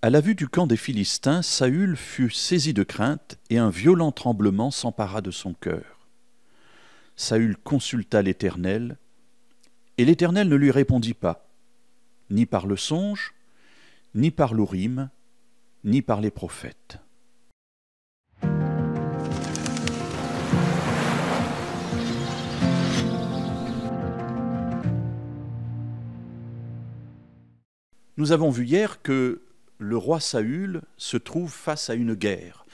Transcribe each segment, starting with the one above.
À la vue du camp des Philistins, Saül fut saisi de crainte et un violent tremblement s'empara de son cœur. Saül consulta l'Éternel, et l'Éternel ne lui répondit pas, ni par le songe, ni par l'Urim, ni par les prophètes. Nous avons vu hier que le roi Saül se trouve face à une guerre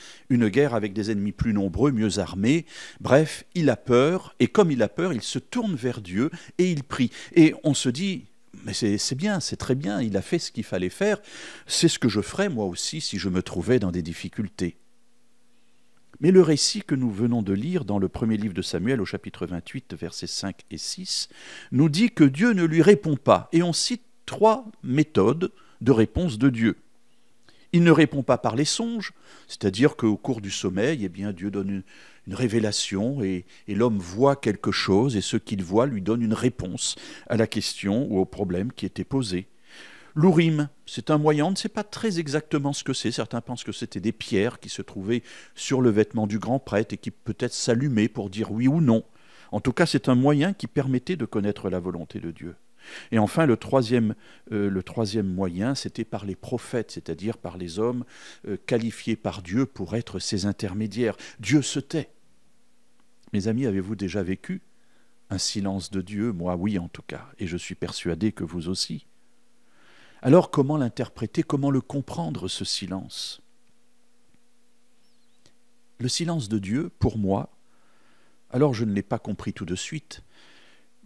avec des ennemis plus nombreux, mieux armés. Bref, il a peur, et comme il a peur, il se tourne vers Dieu et il prie. Et on se dit, mais c'est bien, c'est très bien, il a fait ce qu'il fallait faire, c'est ce que je ferais moi aussi si je me trouvais dans des difficultés. Mais le récit que nous venons de lire dans le premier livre de Samuel, au chapitre 28, versets 5 et 6, nous dit que Dieu ne lui répond pas, et on cite 3 méthodes de réponse de Dieu. Il ne répond pas par les songes, c'est-à-dire qu'au cours du sommeil, eh bien, Dieu donne une révélation et l'homme voit quelque chose et ce qu'il voit lui donne une réponse à la question ou au problème qui était posé. L'Urim, c'est un moyen, on ne sait pas très exactement ce que c'est. Certains pensent que c'était des pierres qui se trouvaient sur le vêtement du grand prêtre et qui peut-être s'allumaient pour dire oui ou non. En tout cas, c'est un moyen qui permettait de connaître la volonté de Dieu. Et enfin, le troisième moyen, c'était par les prophètes, c'est-à-dire par les hommes qualifiés par Dieu pour être ses intermédiaires. Dieu se tait. Mes amis, avez-vous déjà vécu un silence de Dieu? Moi, oui, en tout cas, et je suis persuadé que vous aussi. Alors, comment l'interpréter, comment le comprendre, ce silence? Le silence de Dieu, pour moi, alors je ne l'ai pas compris tout de suite,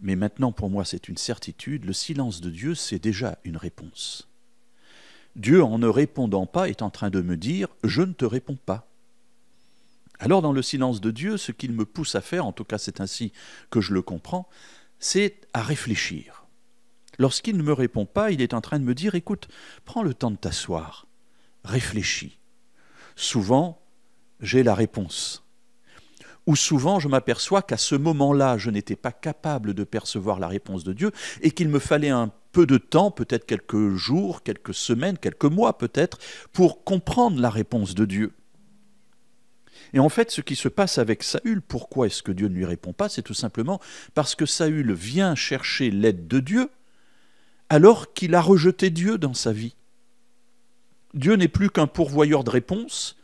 mais maintenant, pour moi, c'est une certitude, le silence de Dieu, c'est déjà une réponse. Dieu, en ne répondant pas, est en train de me dire « je ne te réponds pas ». Alors, dans le silence de Dieu, ce qu'il me pousse à faire, en tout cas c'est ainsi que je le comprends, c'est à réfléchir. Lorsqu'il ne me répond pas, il est en train de me dire « écoute, prends le temps de t'asseoir, réfléchis ». Souvent, j'ai la réponse. Ou souvent je m'aperçois qu'à ce moment-là, je n'étais pas capable de percevoir la réponse de Dieu et qu'il me fallait un peu de temps, peut-être quelques jours, quelques semaines, quelques mois peut-être, pour comprendre la réponse de Dieu. Et en fait, ce qui se passe avec Saül, pourquoi est-ce que Dieu ne lui répond pas? C'est tout simplement parce que Saül vient chercher l'aide de Dieu alors qu'il a rejeté Dieu dans sa vie. Dieu n'est plus qu'un pourvoyeur de réponses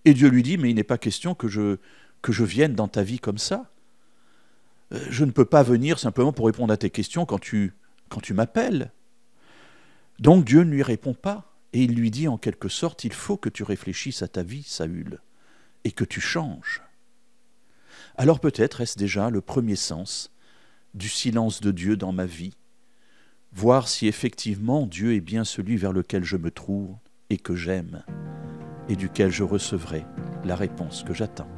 et Dieu lui dit « mais il n'est pas question que je vienne dans ta vie comme ça. Je ne peux pas venir simplement pour répondre à tes questions quand tu m'appelles. » Donc Dieu ne lui répond pas. Et il lui dit en quelque sorte, il faut que tu réfléchisses à ta vie, Saül, et que tu changes. Alors peut-être est-ce déjà le premier sens du silence de Dieu dans ma vie, voir si effectivement Dieu est bien celui vers lequel je me trouve et que j'aime, et duquel je recevrai la réponse que j'attends.